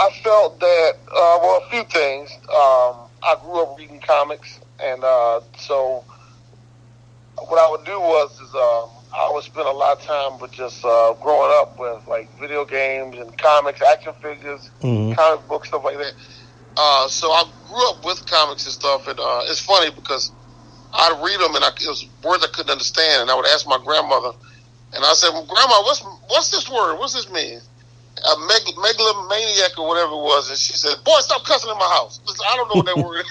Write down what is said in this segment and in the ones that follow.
I felt that, well, a few things. I grew up reading comics, and so what I would do is I would spend a lot of time with just growing up with like video games and comics, action figures, comic books, stuff like that. So I grew up with comics and stuff, and it's funny because I'd read them and it was words I couldn't understand, and I would ask my grandmother, and I said, well, "Grandma, what's this word? What's this mean?" A megalomaniac or whatever it was, and she said, "Boy, stop cussing in my house." Listen, I don't know what that word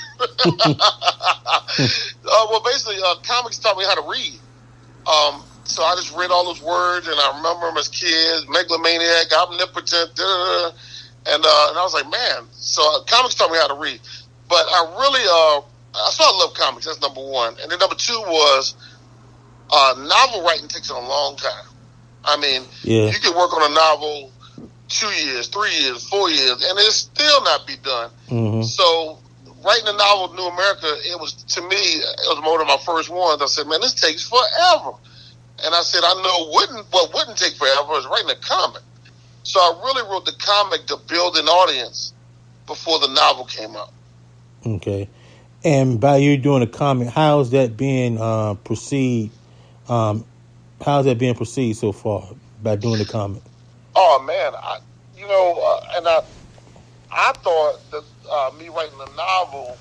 is. Well, basically, comics taught me how to read. So I just read all those words, and I remember them as kids: megalomaniac, omnipotent, and I was like, man. So comics taught me how to read, but I really, I love comics. That's number one, and then number two was novel writing takes a long time. I mean, you can work on a novel 2 years, 3 years, 4 years, and it's still not be done. So writing a novel, New America, it was one of my first ones. I said, man, this takes forever. And I said, I know what wouldn't take forever is writing a comic. So I really wrote the comic to build an audience before the novel came out. Okay. And by you doing a comic, how's that being proceed? How's that being proceed so far by doing the comic? Oh man, I thought that me writing a novel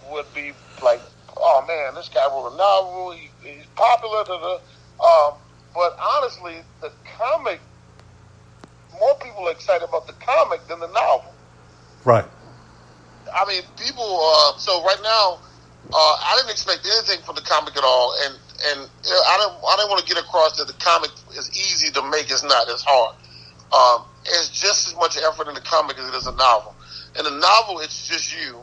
would be like, oh man, this guy wrote a novel, he's popular. But honestly, the comic, more people are excited about the comic than the novel. Right. I mean, people. So right now, I didn't expect anything from the comic at all, and I didn't want to get across that the comic is easy to make. It's not. It's hard. It's just as much effort in the comic as it is a novel. In a novel, it's just you,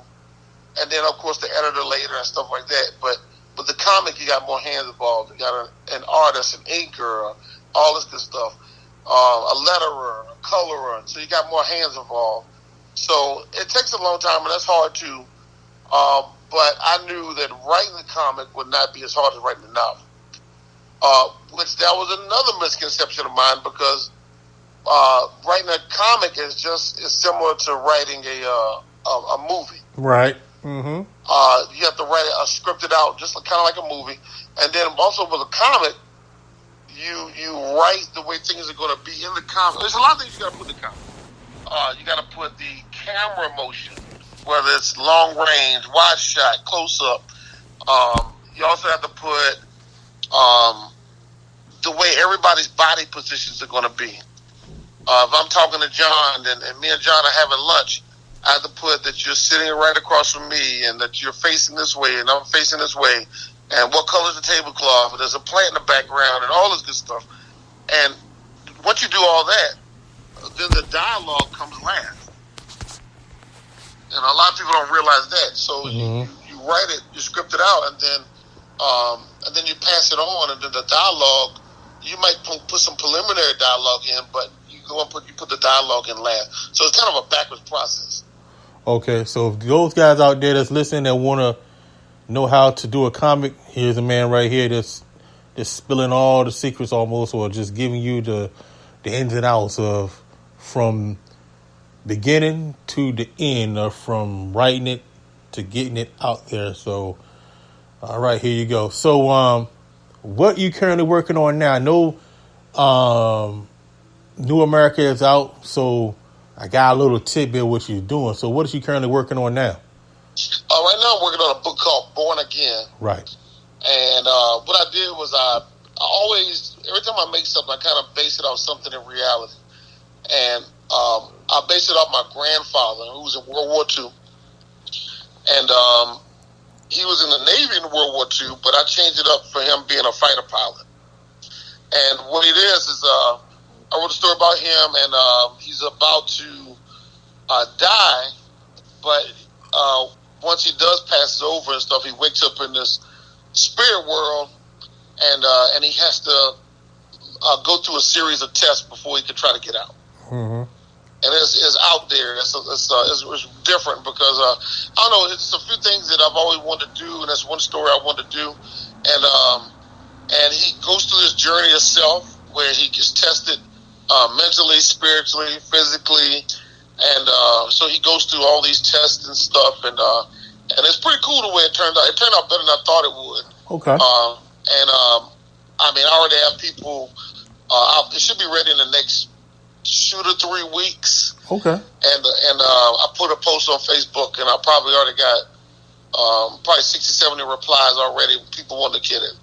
and then of course the editor later and stuff like that. But the comic, you got more hands involved. You got an artist, an inker, all this good stuff, a letterer, a colorer. So you got more hands involved. So it takes a long time, and that's hard too. But I knew that writing the comic would not be as hard as writing the novel. Which that was another misconception of mine, because writing a comic is similar to writing a movie. Right. Mm-hmm. You have to write a scripted out, just kind of like a movie, and then also with a comic, you write the way things are going to be in the comic. There's a lot of things you got to put in the comic. You got to put the camera motion, whether it's long range, wide shot, close up. You also have to put the way everybody's body positions are going to be. If I'm talking to John and me and John are having lunch, I have to put that you're sitting right across from me and that you're facing this way and I'm facing this way, and what color is the tablecloth, and there's a plant in the background and all this good stuff. And once you do all that, then the dialogue comes last. And a lot of people don't realize that. So you write it, you script it out, and then you pass it on, and then the dialogue, you might put some preliminary dialogue in, but you put the dialogue in last. So it's kind of a backwards process. Okay, so if those guys out there that's listening that want to know how to do a comic, here's a man right here that's spilling all the secrets almost, or just giving you the ins and outs of from beginning to the end, or from writing it to getting it out there. So, all right, here you go. So, what you currently working on now? I know New America is out, so I got a little tidbit of what you're doing. So what is you currently working on now? Right now I'm working on a book called Born Again. Right. And what I did was I always, every time I make something, I kind of base it off something in reality. And I based it off my grandfather, who was in World War II. And he was in the Navy in World War II, but I changed it up for him being a fighter pilot. And what it is I wrote a story about him, and he's about to die, but once he does pass over and stuff, he wakes up in this spirit world, and he has to go through a series of tests before he can try to get out. Mm-hmm. And it's out there. It's different because I don't know. It's a few things that I've always wanted to do, and that's one story I wanted to do. And he goes through this journey himself, where he gets tested mentally, spiritually, physically, and so he goes through all these tests and stuff, and it's pretty cool the way it turned out. It turned out better than I thought it would. Okay. I mean, I already have people. It should be ready in the next 2 to 3 weeks. Okay. And I put a post on Facebook, and I probably already got probably 60, 70 replies already. People want to get it,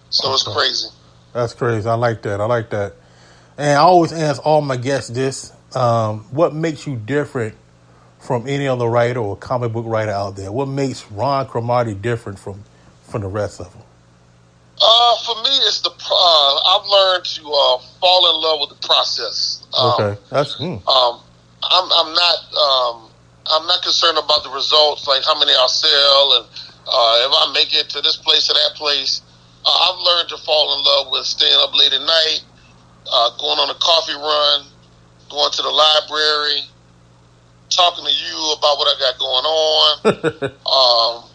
so it's crazy. That's crazy. I like that. And I always ask all my guests this: what makes you different from any other writer or comic book writer out there? What makes Ron Cromartie different from the rest of them? For me, it's I've learned to fall in love with the process. Okay, that's. I'm not concerned about the results, like how many I'll sell and if I make it to this place or that place. I've learned to fall in love with staying up late at night, going on a coffee run, going to the library, talking to you about what I got going on,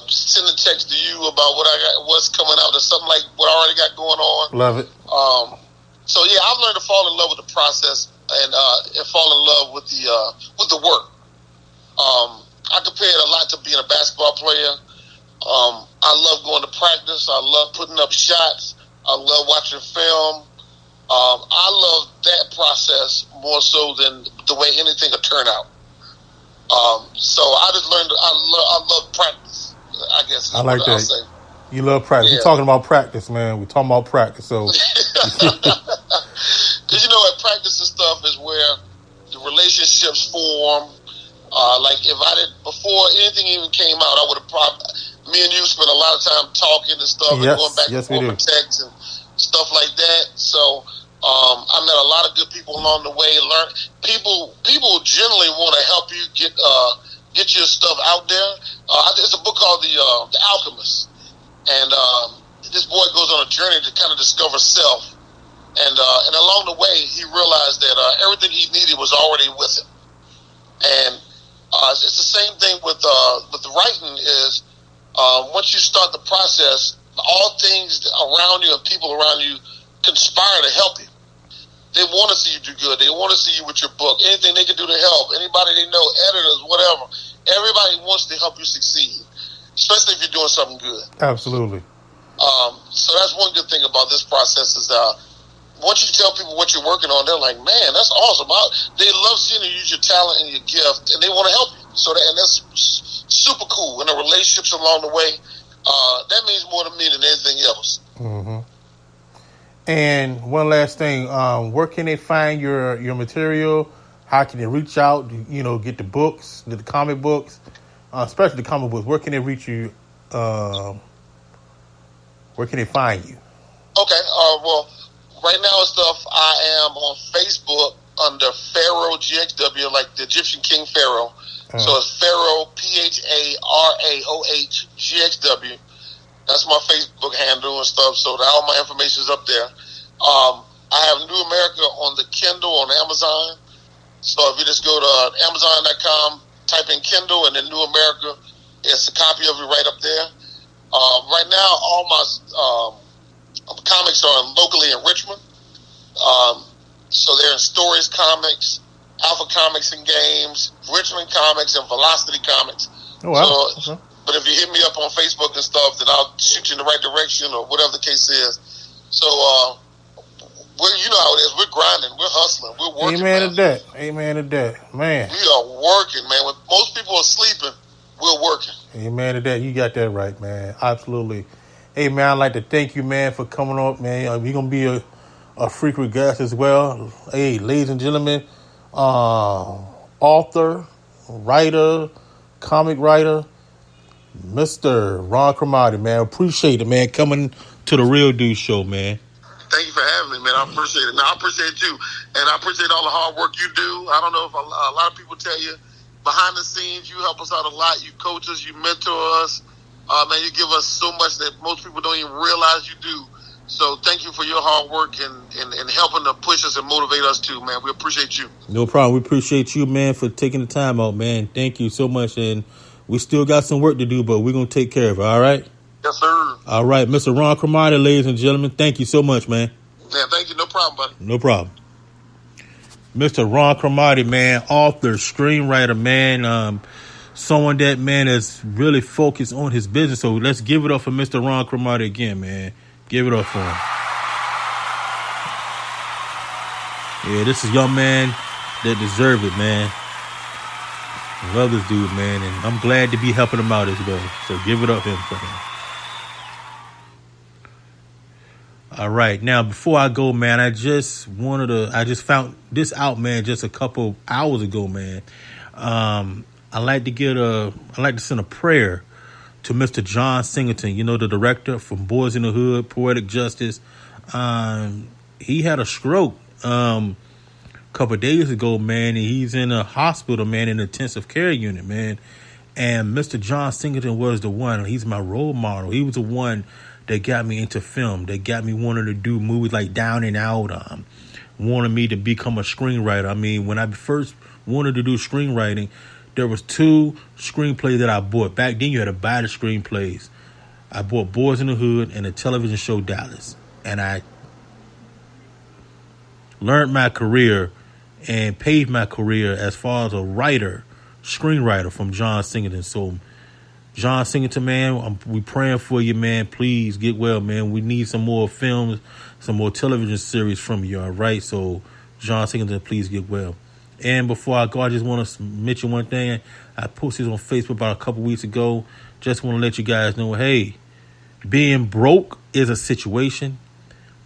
sending text to you about what's coming out, or something like what I already got going on. Love it. So yeah, I've learned to fall in love with the process and fall in love with the work. I compare it a lot to being a basketball player. I love going to practice. I love putting up shots. I love watching film. I love that process more so than the way anything will turn out. So I just learned I love practice, I guess. I like that. I'll say. You love practice. Yeah. We're talking about practice, man. We're talking about practice. So, because at practice and stuff is where the relationships form. Like if I did before anything even came out, I would have probably me and you spent a lot of time talking and stuff and going back and forth with texts and stuff like that. So I met a lot of good people along the way. People generally want to help you get your stuff out there. There's a book called The Alchemist, and this boy goes on a journey to kind of discover self. And along the way, he realized that everything he needed was already with him. And it's the same thing with the writing. Is once you start the process, all things around you and people around you conspire to help you. They want to see you do good. They want to see you with your book. Anything they can do to help. Anybody they know, editors, whatever. Everybody wants to help you succeed, especially if you're doing something good. Absolutely. So that's one good thing about this process is once you tell people what you're working on, they're like, man, that's awesome. They love seeing you use your talent and your gift, and they want to help you. So that's super cool. And the relationships along the way, that means more to me than anything else. Mm-hmm. And one last thing, where can they find your material? How can they reach out? Get the books, the comic books, especially the comic books. Where can they reach you? Where can they find you? Okay. Well, right now and stuff, I am on Facebook under Pharaoh GXW, like the Egyptian King Pharaoh. So it's Pharaoh PHARAOH GXW. That's my Facebook handle and stuff. So all my information is up there. I have New America on the Kindle on Amazon. So if you just go to Amazon.com, type in Kindle and then New America, it's a copy of it right up there. Right now, all my comics are locally in Richmond. So they're in Stories Comics, Alpha Comics and Games, Richmond Comics, and Velocity Comics. Oh, wow. So, but if you hit me up on Facebook and stuff, then I'll shoot you in the right direction or whatever the case is. So, you know how it is. We're grinding. We're hustling. We're working. Amen to that. Amen to that. Man. We are working, man. When most people are sleeping, we're working. Amen to that. You got that right, man. Absolutely. Hey, man, I'd like to thank you, man, for coming up, man. You're going to be a frequent guest as well. Hey, ladies and gentlemen, author, writer, comic writer, Mr. Ron Cromartie, man. Appreciate it, man, coming to the Real Dude Show, man. Thank you for having me, man. I appreciate it. Now, I appreciate you, and I appreciate all the hard work you do. I don't know if a lot of people tell you, behind the scenes, you help us out a lot. You coach us, you mentor us. Man, you give us so much that most people don't even realize you do. So thank you for your hard work and helping to push us and motivate us too, man. We appreciate you. No problem. We appreciate you, man, for taking the time out, man. Thank you so much. And we still got some work to do, but we're going to take care of it, all right? Yes, sir. All right. Mr. Ron Cromartie, ladies and gentlemen, thank you so much, man. Yeah, thank you. No problem, buddy. No problem. Mr. Ron Cromartie, man, author, screenwriter, man, someone that, man, is really focused on his business. So let's give it up for Mr. Ron Cromartie again, man. Give it up for him. Yeah, this is a young man that deserve it, man. I love this dude, man, and I'm glad to be helping him out as well. So give it up for him. All right, now before I go, man, I just found this out, man, just a couple hours ago, man. I like to send a prayer to Mr. John Singleton, you know, the director from Boys in the Hood, Poetic Justice. He had a stroke a couple of days ago, man, and he's in a hospital, man, in an intensive care unit, man. And Mr. John Singleton was the one. He's my role model. He was the one that got me into film, that got me wanting to do movies like Down and Out, wanted me to become a screenwriter. I mean, when I first wanted to do screenwriting, there was 2 screenplays that I bought. Back then, you had to buy the screenplays. I bought Boys in the Hood and the television show Dallas. And I learned my career and paved my career as far as a writer, screenwriter from John Singleton. So, John Singleton, man, we praying for you, man. Please get well, man. We need some more films, some more television series from you, all right? So, John Singleton, please get well. And before I go, I just want to mention one thing. I posted on Facebook about a couple weeks ago. Just want to let you guys know, hey, being broke is a situation,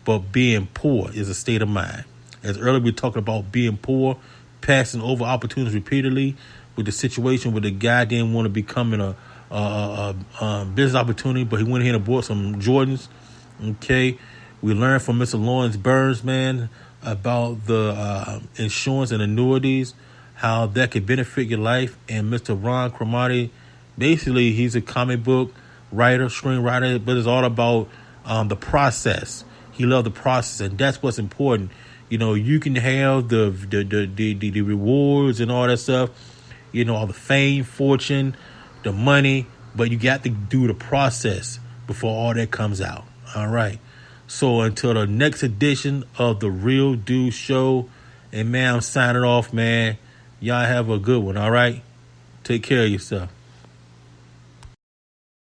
but being poor is a state of mind. As earlier we talked about being poor, passing over opportunities repeatedly with the situation where the guy didn't want to become a business opportunity, but he went ahead and bought some Jordans. Okay, we learned from Mr. Lawrence Burns, man, about the insurance and annuities, how that could benefit your life. And Mr. Ron Cromartie, basically, he's a comic book writer, screenwriter, but it's all about the process. He loved the process, and that's what's important. You know, you can have the rewards and all that stuff, you know, all the fame, fortune, the money, but you got to do the process before all that comes out. All right. So until the next edition of the Real Dude Show, and man, I'm signing off, man. Y'all have a good one. All right. Take care of yourself.